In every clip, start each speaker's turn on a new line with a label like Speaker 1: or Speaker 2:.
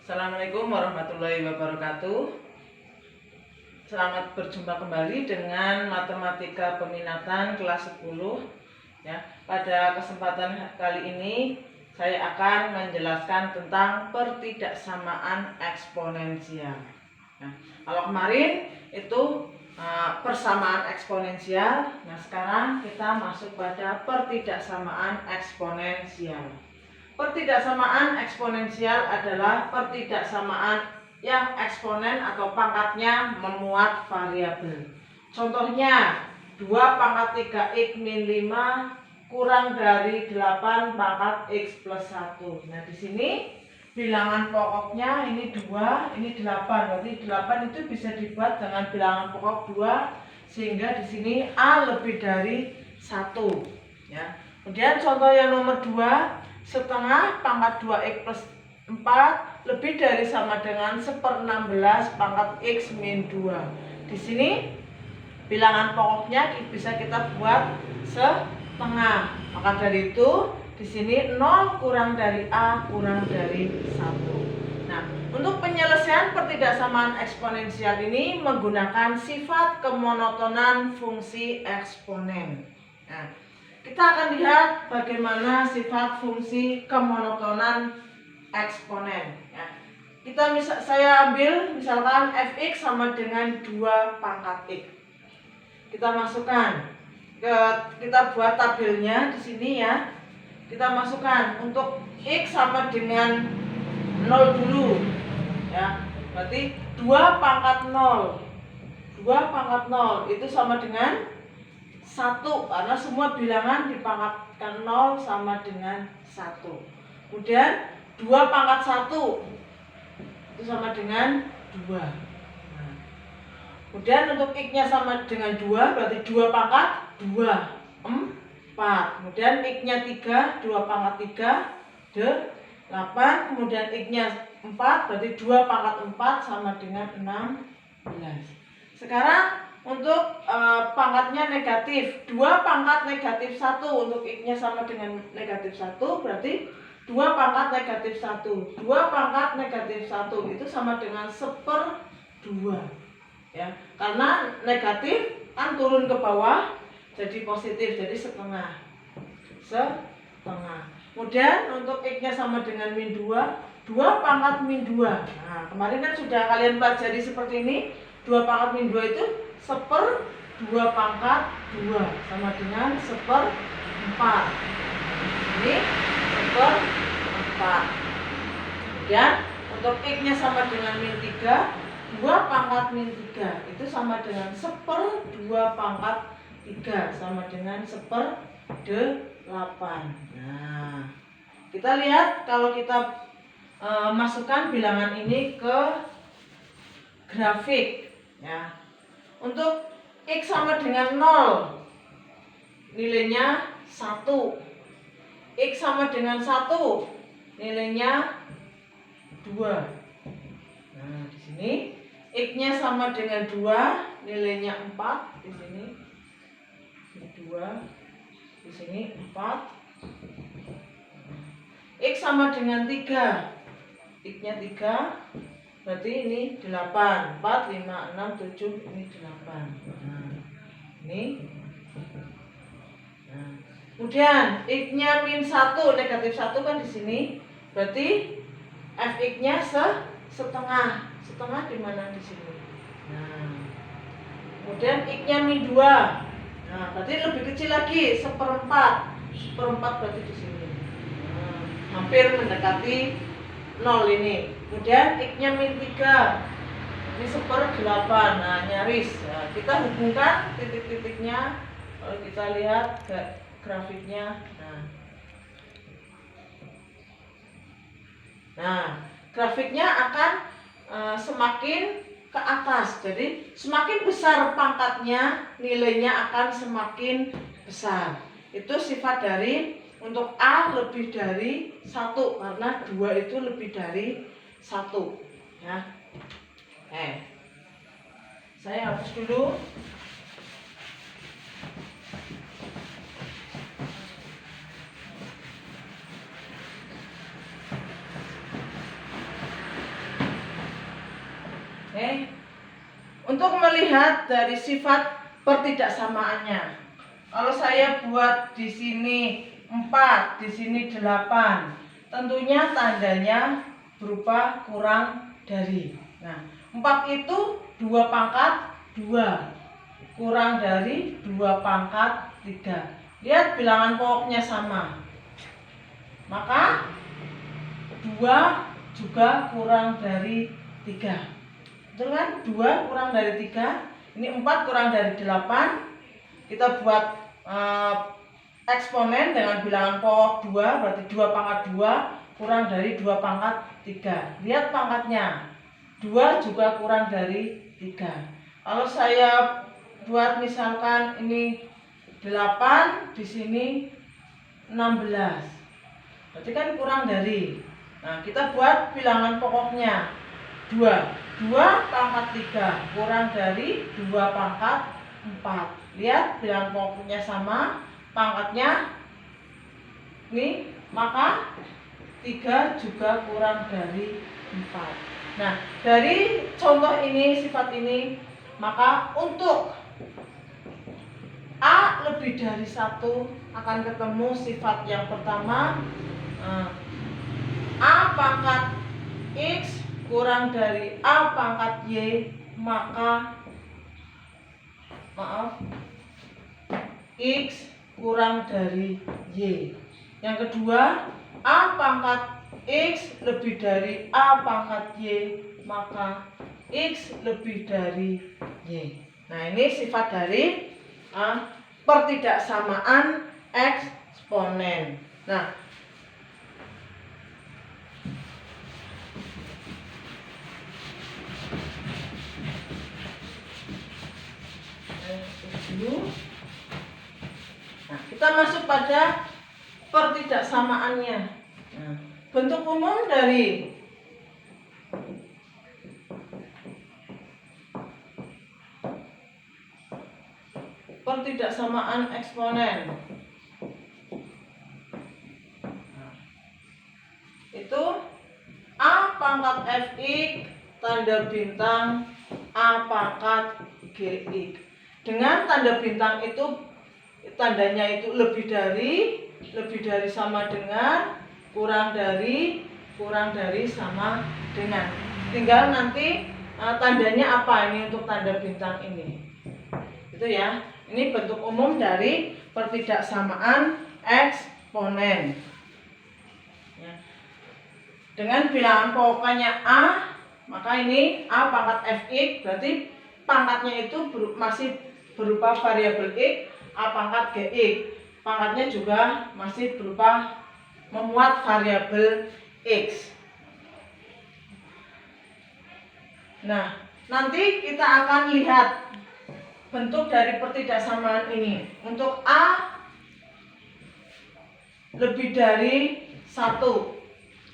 Speaker 1: Assalamualaikum warahmatullahi wabarakatuh. Selamat berjumpa kembali dengan matematika peminatan kelas 10 ya. Pada kesempatan kali ini saya akan menjelaskan tentang pertidaksamaan eksponensial. Nah, kalau kemarin itu persamaan eksponensial, nah sekarang kita masuk pada pertidaksamaan eksponensial. Pertidaksamaan eksponensial adalah pertidaksamaan yang eksponen atau pangkatnya memuat variabel. Contohnya 2 pangkat 3x min 5 kurang dari 8 pangkat x plus 1. Nah, di sini bilangan pokoknya ini 2, ini 8. Berarti 8 itu bisa dibuat dengan bilangan pokok 2 sehingga di sini A lebih dari 1 ya. Kemudian contoh yang nomor 2, setengah pangkat 2x plus 4 lebih dari sama dengan 1/16 pangkat x min 2. Di sini bilangan pokoknya bisa kita buat setengah. Maka dari itu di sini 0 kurang dari A kurang dari 1. Nah, untuk penyelesaian pertidaksamaan eksponensial ini menggunakan sifat kemonotonan fungsi eksponen. Nah, kita akan lihat bagaimana sifat fungsi kemonotonan eksponen ya. Saya ambil misalkan fx sama dengan 2 pangkat x. Kita masukkan kita buat tabelnya di sini ya. Kita masukkan untuk x sama dengan 0 dulu ya. Berarti 2 pangkat 0. 2 pangkat 0 itu sama dengan 1 karena semua bilangan dipangkatkan 0 sama dengan 1. Kemudian 2 pangkat 1 itu sama dengan 2. Nah, kemudian untuk x-nya sama dengan 2 berarti 2 pangkat 2 4. Kemudian x-nya 3, 2 pangkat 3 8. Kemudian x-nya 4 berarti 2 pangkat 4 sama dengan 16. Sekarang untuk pangkatnya negatif, 2 pangkat negatif 1 untuk x-nya sama dengan negatif 1 berarti 2 pangkat negatif 1. 2 pangkat negatif 1 itu sama dengan 1/2 ya. Karena negatif kan turun ke bawah jadi positif, jadi setengah. Kemudian untuk x-nya sama dengan min 2, 2 pangkat min 2. Nah, kemarin kan sudah kalian pelajari seperti ini. 2 pangkat min 2 itu 1/2 pangkat 2 sama dengan 1/4. Ini 1/4. Kemudian untuk x-nya sama dengan min 3, 2 pangkat min 3 itu sama dengan 1/2 pangkat 3 sama dengan 1/8. Nah, kita lihat kalau kita masukkan bilangan ini ke grafik ya. Untuk x sama dengan 0 nilainya 1. X sama dengan 1 nilainya 2. Nah, di sini x-nya sama dengan 2 nilainya 4 di sini. 2 di sini 4. X sama dengan 3. X-nya 3 berarti ini 8. 4, 5, 6, 7, ini 8. Nah, ini. Nah, kemudian x-nya min 1, negatif 1 kan di sini. Berarti fx-nya setengah. Setengah di mana di sini? Nah, kemudian x-nya min 2. Nah, berarti lebih kecil lagi, 1/4. 1/4 berarti di sini. Nah, hampir mendekati 0 ini. Kemudian x-nya min 3. Ini 1/8. Nah, nyaris. Nah, kita hubungkan titik-titiknya. Kalau kita lihat grafiknya. Nah, grafiknya akan semakin ke atas. Jadi semakin besar pangkatnya, nilainya akan semakin besar. Itu sifat dari untuk A lebih dari 1 karena 2 itu lebih dari 1 ya. Saya hapus dulu. Oke. Untuk melihat dari sifat pertidaksamaannya, kalau saya buat di sini 4, di sini 8, tentunya tandanya berupa kurang dari. Nah, 4 itu 2 pangkat 2, kurang dari 2 pangkat 3. Lihat bilangan pokoknya sama, maka 2 juga kurang dari 3. Betul kan? 2 kurang dari 3. Ini 4 kurang dari 8. Kita buat eksponen dengan bilangan pokok 2, berarti 2 pangkat 2 kurang dari 2 pangkat 3. Lihat pangkatnya, 2 juga kurang dari 3. Kalau saya buat misalkan ini 8, di sini 16, berarti kan kurang dari. Nah, kita buat bilangan pokoknya 2 pangkat 3 kurang dari 2 pangkat 4. Lihat bilangan pokoknya sama, pangkatnya ini, maka 3 juga kurang dari 4. Nah, dari contoh ini, sifat ini, maka untuk A lebih dari 1 akan ketemu sifat yang pertama, A pangkat X kurang dari A pangkat Y, maka X kurang dari Y. Yang kedua, A pangkat X lebih dari A pangkat Y, maka X lebih dari Y. Nah, ini sifat dari pertidaksamaan eksponen. Nah, kita masuk pada pertidaksamaannya. Nah, bentuk umum dari pertidaksamaan eksponen itu A pangkat Fx tanda bintang A pangkat Gx. Dengan tanda bintang itu tandanya itu lebih dari sama dengan, kurang dari sama dengan. Tinggal nanti tandanya apa ini untuk tanda bintang ini. Itu ya. Ini bentuk umum dari pertidaksamaan eksponen. Ya. Dengan bilangan pokoknya A, maka ini A pangkat Fx, berarti pangkatnya itu masih berupa variabel X. A pangkat Gx, pangkatnya juga masih berupa memuat variabel X. Nah, nanti kita akan lihat bentuk dari pertidaksamaan ini. Untuk A lebih dari 1,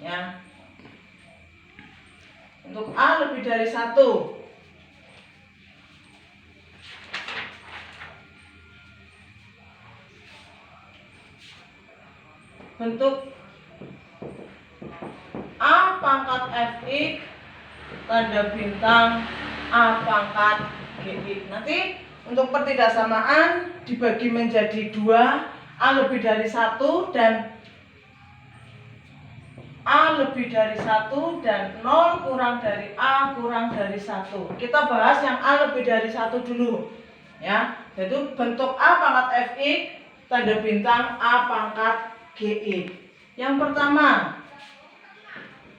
Speaker 1: ya. Untuk A lebih dari 1, bentuk A pangkat Fx tanda bintang A pangkat Gx. Nanti untuk pertidaksamaan dibagi menjadi 2, A lebih dari 1 dan A lebih dari 1 dan 0 kurang dari A kurang dari 1. Kita bahas yang A lebih dari 1 dulu, ya. Yaitu bentuk A pangkat Fx tanda bintang A pangkat Gx. Yang pertama,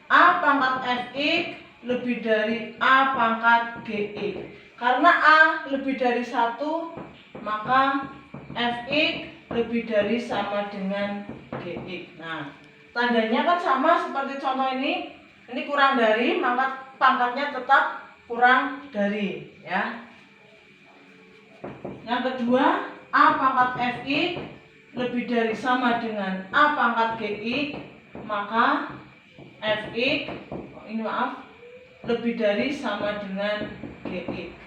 Speaker 1: A pangkat Fx lebih dari A pangkat Gx. Karena A lebih dari 1, maka Fx lebih dari sama dengan Gx. Nah, tandanya kan sama seperti contoh ini. Ini kurang dari, maka pangkatnya tetap kurang dari, ya. Yang kedua, A pangkat Fx lebih dari sama dengan A pangkat Gx, maka Fx lebih dari sama dengan Gx.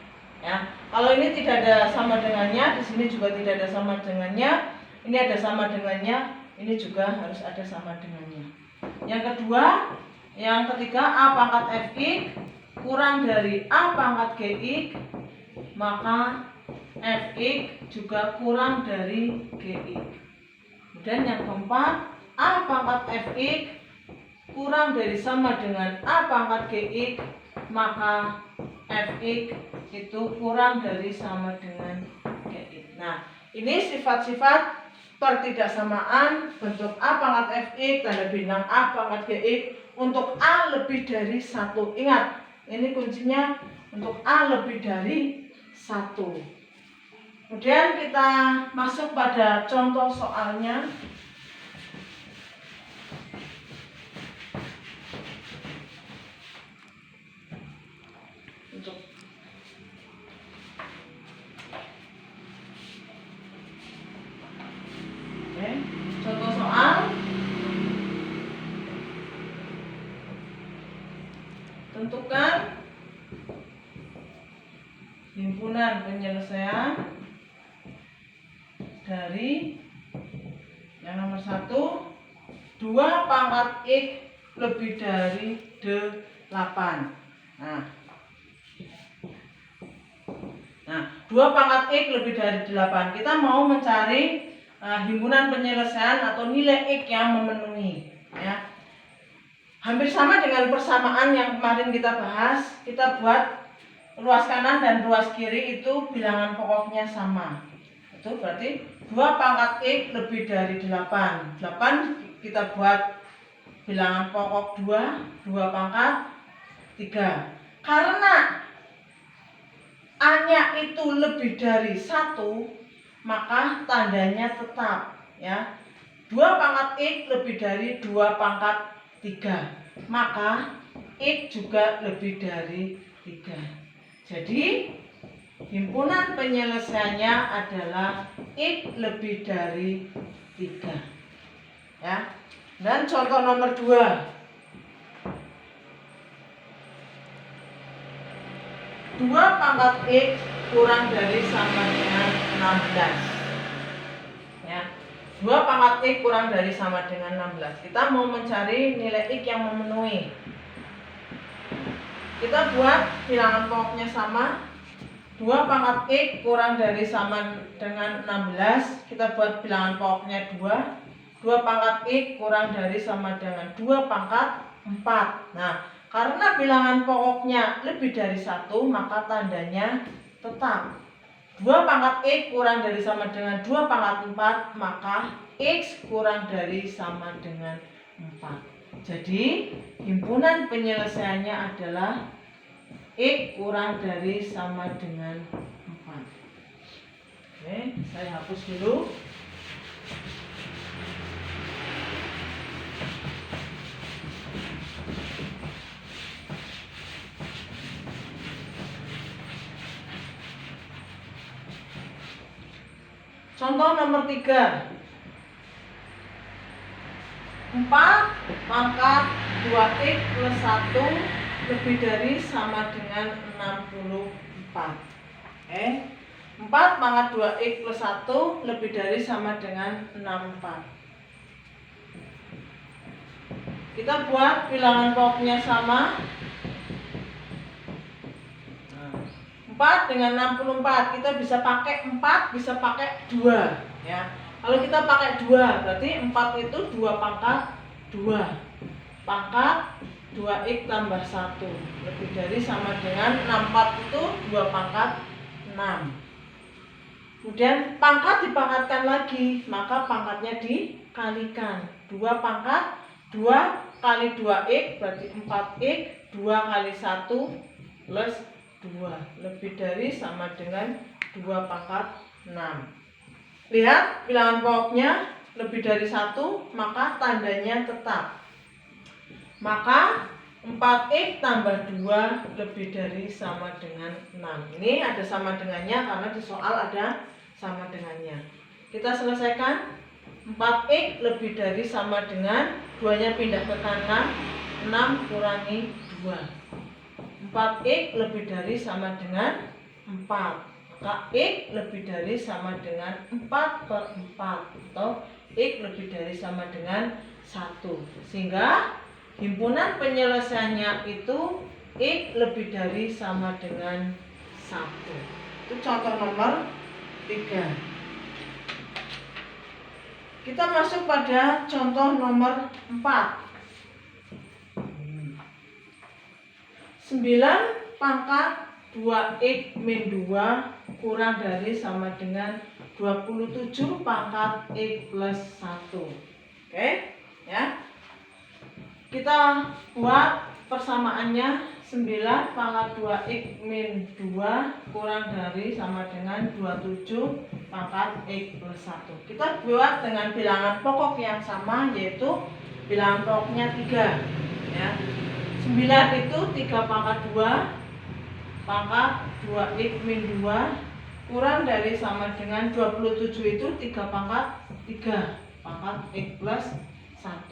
Speaker 1: Ya, kalau ini tidak ada sama dengannya, di sini juga tidak ada sama dengannya, ini ada sama dengannya, ini juga harus ada sama dengannya. Yang ketiga, A pangkat Fx kurang dari A pangkat GX, maka Fx juga kurang dari GX. Kemudian yang keempat, A pangkat Fx kurang dari sama dengan A pangkat GX, maka Fx itu kurang dari sama dengan GX. Nah, ini sifat-sifat pertidaksamaan bentuk A pangkat Fx tanda bintang A pangkat GX untuk A lebih dari 1. Ingat, ini kuncinya untuk A lebih dari 1. Kemudian kita masuk pada contoh soalnya. Contoh soal. Tentukan himpunan penyelesaian dari yang nomor 1, 2 pangkat X lebih dari 8. Nah, 2 pangkat X lebih dari 8. Kita mau mencari himpunan penyelesaian atau nilai X yang memenuhi, ya. Hampir sama dengan persamaan yang kemarin kita bahas. Kita buat ruas kanan dan ruas kiri itu bilangan pokoknya sama. Itu berarti 2 pangkat X lebih dari 8. 8 kita buat bilangan pokok 2 pangkat 3. Karena A-nya itu lebih dari 1, maka tandanya tetap, ya. 2 pangkat X lebih dari 2 pangkat 3, maka X juga lebih dari 3. Jadi himpunan penyelesaiannya adalah X lebih dari 3, ya. Dan contoh nomor 2, 2 pangkat X kurang dari sama dengan 16, ya. 2 pangkat X kurang dari sama dengan 16. Kita mau mencari nilai X yang memenuhi. Kita buat bilangan pokoknya sama. 2 pangkat X kurang dari sama dengan 16. Kita buat bilangan pokoknya 2. 2 pangkat X kurang dari sama dengan 2 pangkat 4. Nah, karena bilangan pokoknya lebih dari 1, maka tandanya tetap. 2 pangkat X kurang dari sama dengan 2 pangkat 4, maka X kurang dari sama dengan 4. Jadi himpunan penyelesaiannya adalah X kurang dari sama dengan 4. Oke, saya hapus dulu. Contoh nomor 3. 4 pangkat 2X plus 1 lebih dari sama dengan 64. 4 pangkat 2X plus 1 lebih dari sama dengan 64. Kita buat bilangan pokoknya sama. 4 dengan 64, kita bisa pakai 4, bisa pakai 2, ya. Kalau kita pakai 2, berarti 4 itu 2 pangkat 2. Pangkat 2X tambah 1 lebih dari sama dengan 64 itu 2 pangkat 6. Kemudian pangkat dipangkatkan lagi, maka pangkatnya dikalikan. 2 pangkat 2 kali 2X berarti 4X, 2 kali 1 plus 2 lebih dari sama dengan 2 pangkat 6. Lihat bilangan pokoknya lebih dari 1, maka tandanya tetap. Maka 4X tambah 2 lebih dari sama dengan 6. Ini ada sama dengannya karena di soal ada sama dengannya. Kita selesaikan. 4X lebih dari sama dengan 2-nya pindah ke kanan, 6 kurangi 2. 4X lebih dari sama dengan 4, maka X lebih dari sama dengan 4 per 4 atau X lebih dari sama dengan 1. Sehingga himpunan penyelesaiannya itu X lebih dari sama dengan 1. Itu contoh nomor 3. Kita masuk pada contoh nomor 4. 9 pangkat 2x min 2 kurang dari sama dengan 27 pangkat x plus 1. Oke, ya. Kita buat persamaannya. 9 pangkat 2x min 2 kurang dari sama dengan 27 pangkat x plus 1. Kita buat dengan bilangan pokok yang sama, yaitu bilangan pokoknya 3, ya. 9 itu 3 pangkat 2 pangkat 2x min 2 kurang dari sama dengan 27 itu 3 pangkat 3 pangkat x plus 1.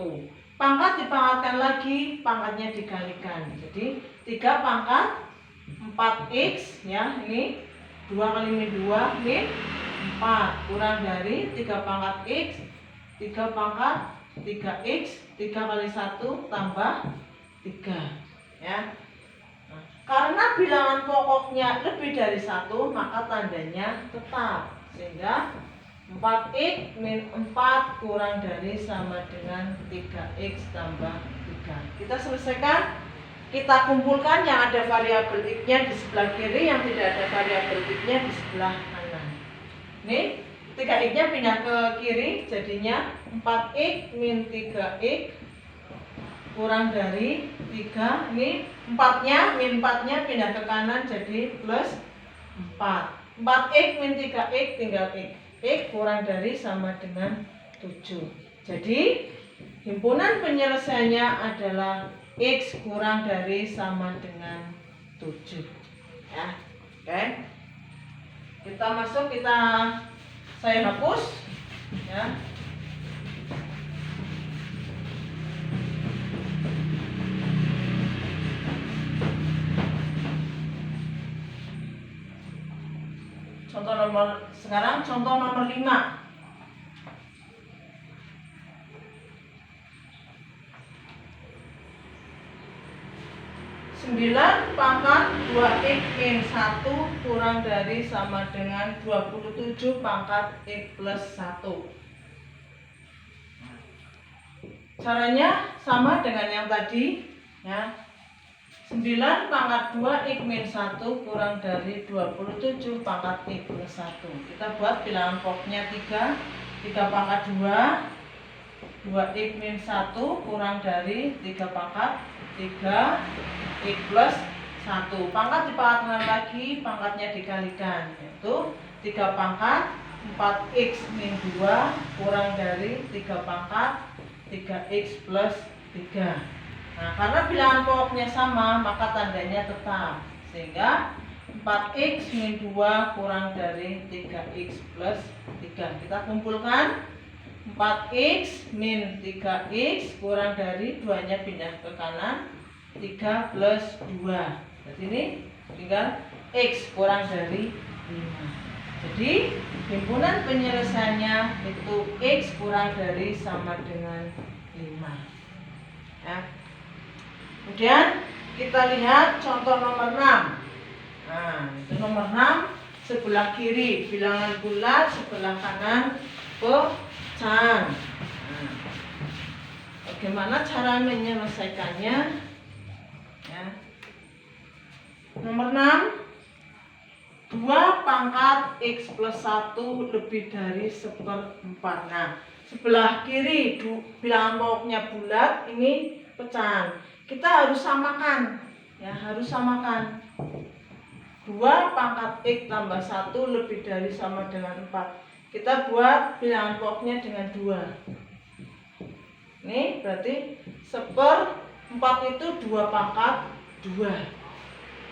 Speaker 1: Pangkat dipangkatkan lagi, pangkatnya dikalikan. Jadi 3 pangkat 4x, ya, ini 2 kali min 2 min 4 kurang dari 3 pangkat x 3 pangkat 3x 3 kali 1 tambah 3, ya. Nah, karena bilangan pokoknya lebih dari 1, maka tandanya tetap, sehingga 4x min 4 kurang dari sama dengan 3x tambah 3. Kita selesaikan, kita kumpulkan yang ada variabel x-nya di sebelah kiri, yang tidak ada variabel x-nya di sebelah kanan. Nih, 3x-nya pindah ke kiri, jadinya 4x min 3x kurang dari 3. Ini 4-nya, min 4-nya pindah ke kanan jadi plus 4. 4x min 3x tinggal x. X kurang dari sama dengan 7. Jadi himpunan penyelesaiannya adalah x kurang dari sama dengan 7. Ya, oke. Kita masuk, saya hapus, ya. Sekarang contoh nomor 5. 9 pangkat 2x min 1 kurang dari sama dengan 27 pangkat x plus 1. Caranya sama dengan yang tadi, ya. 9 pangkat 2x min 1 kurang dari 27 pangkat x plus 1. Kita buat bilangan pokoknya 3. 3 pangkat 2 2x min 1 kurang dari 3 pangkat 3 x plus 1. Pangkat dipangkatkan lagi, pangkatnya dikalikan, yaitu 3 pangkat 4x min 2 kurang dari 3 pangkat 3x plus 3. Nah, karena bilangan pokoknya sama, maka tandanya tetap, sehingga 4x min 2 kurang dari 3x plus 3. Kita kumpulkan, 4x min 3x kurang dari 2-nya pindah ke kanan, 3 plus 2. Jadi ini tinggal x kurang dari 5. Jadi himpunan penyelesaiannya itu x kurang dari sama dengan 5. Ya. Kemudian kita lihat contoh nomor 6. Nah, itu nomor 6, sebelah kiri bilangan bulat, sebelah kanan pecahan. Nah, bagaimana cara menyelesaikannya? Ya. Nomor 6, 2 pangkat x plus 1 lebih dari 1/4. Nah, sebelah kiri bilangan pokoknya bulat, ini pecahan. Kita harus samakan, ya, harus samakan. 2 pangkat x tambah 1 lebih dari sama dengan 4. Kita buat bilangan pokoknya dengan 2. Ini berarti 1/4 itu 2 pangkat 2.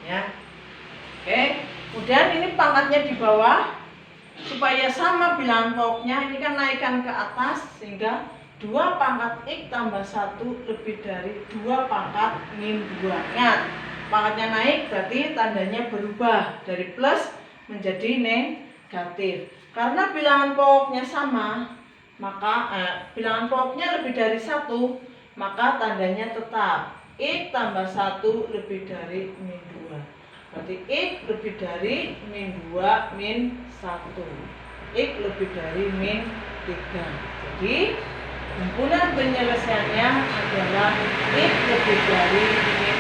Speaker 1: Ya. Oke. Kemudian ini pangkatnya di bawah. Supaya sama bilangan pokoknya, ini kan naikkan ke atas, sehingga 2 pangkat x tambah 1 lebih dari 2 pangkat min 2. Ingat, pangkatnya naik berarti tandanya berubah dari plus menjadi negatif. Karena bilangan pokoknya sama, maka bilangan pokoknya lebih dari 1, maka tandanya tetap. X tambah 1 lebih dari min 2. Berarti X lebih dari min 2 min 1. X lebih dari min 3. Jadi himpunan penyelesaiannya adalah X lebih dari min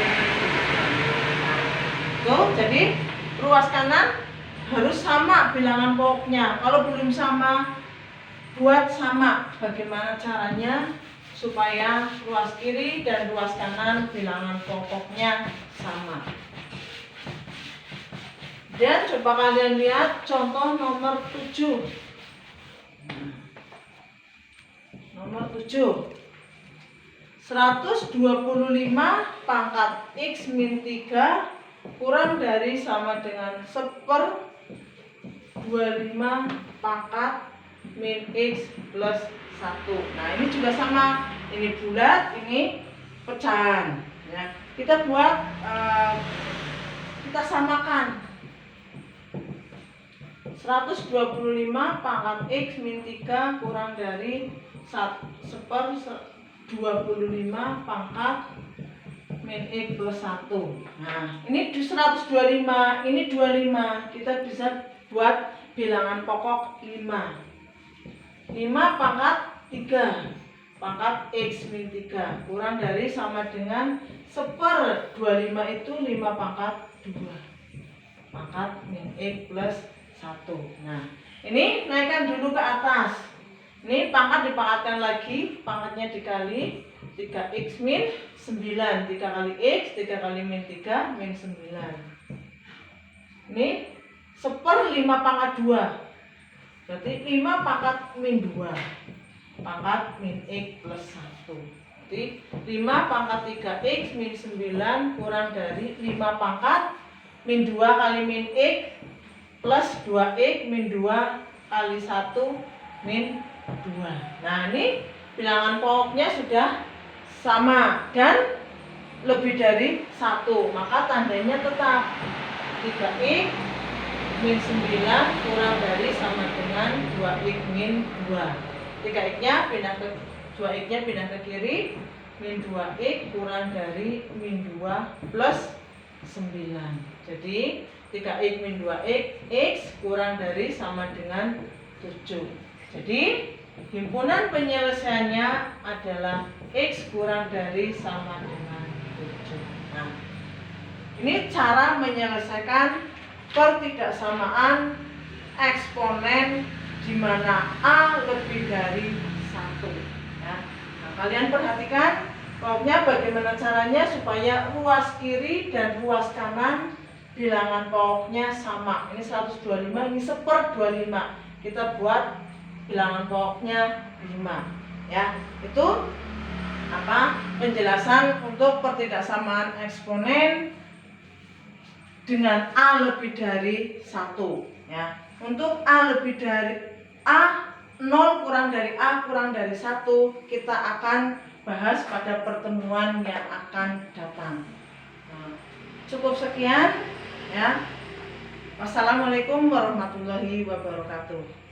Speaker 1: 3. Tuh, jadi ruas kanan harus sama bilangan pokoknya. Kalau belum sama, buat sama. Bagaimana caranya supaya ruas kiri dan ruas kanan bilangan pokoknya sama. Dan coba kalian lihat contoh nomor 7. Nomor 7. 125 pangkat X min 3 kurang dari sama dengan 1/25 pangkat min X plus 1. Nah, ini juga sama. Ini bulat, ini pecahan. Ya. Kita buat, kita samakan. 125 pangkat X min 3 kurang dari 1/25 pangkat min X plus 1. Nah, ini 125, ini 25. Kita bisa buat bilangan pokok 5. 5 pangkat 3 pangkat X min 3 kurang dari sama dengan 1/25 itu 5 pangkat 2 pangkat min X plus 1. Nah, ini naikkan dulu ke atas. Ini pangkat dipangkatkan lagi, pangkatnya dikali 3x min 9. 3 kali x, 3 kali min 3, min 9. Ini 1/5 pangkat 2. Berarti 5 pangkat min 2. Pangkat min x plus 1. Jadi 5 pangkat 3x min 9 kurang dari 5 pangkat min 2 kali min x plus 2x min 2 kali 1 min 2. Nah, ini bilangan pokoknya sudah sama dan lebih dari 1, maka tandanya tetap 3x min 9 kurang dari sama dengan 2x min 2. 3x-nya pindah ke 2x-nya pindah ke kiri, min 2x kurang dari min 2 plus 9. Jadi 3x min 2x, x kurang dari sama dengan 7. Jadi himpunan penyelesaiannya adalah x kurang dari sama dengan 7. Nah, ini cara menyelesaikan pertidaksamaan eksponen di mana a lebih dari 1. Ya. Nah, kalian perhatikan pokoknya bagaimana caranya supaya ruas kiri dan ruas kanan bilangan pokoknya sama. Ini 125, ini 1/25. Kita buat bilangan pokoknya 5. Ya, itu penjelasan untuk pertidaksamaan eksponen dengan a lebih dari 1. Ya, untuk a lebih dari a 0 kurang dari a kurang dari 1 kita akan bahas pada pertemuan yang akan datang. Nah, cukup sekian ya. Wassalamualaikum warahmatullahi wabarakatuh.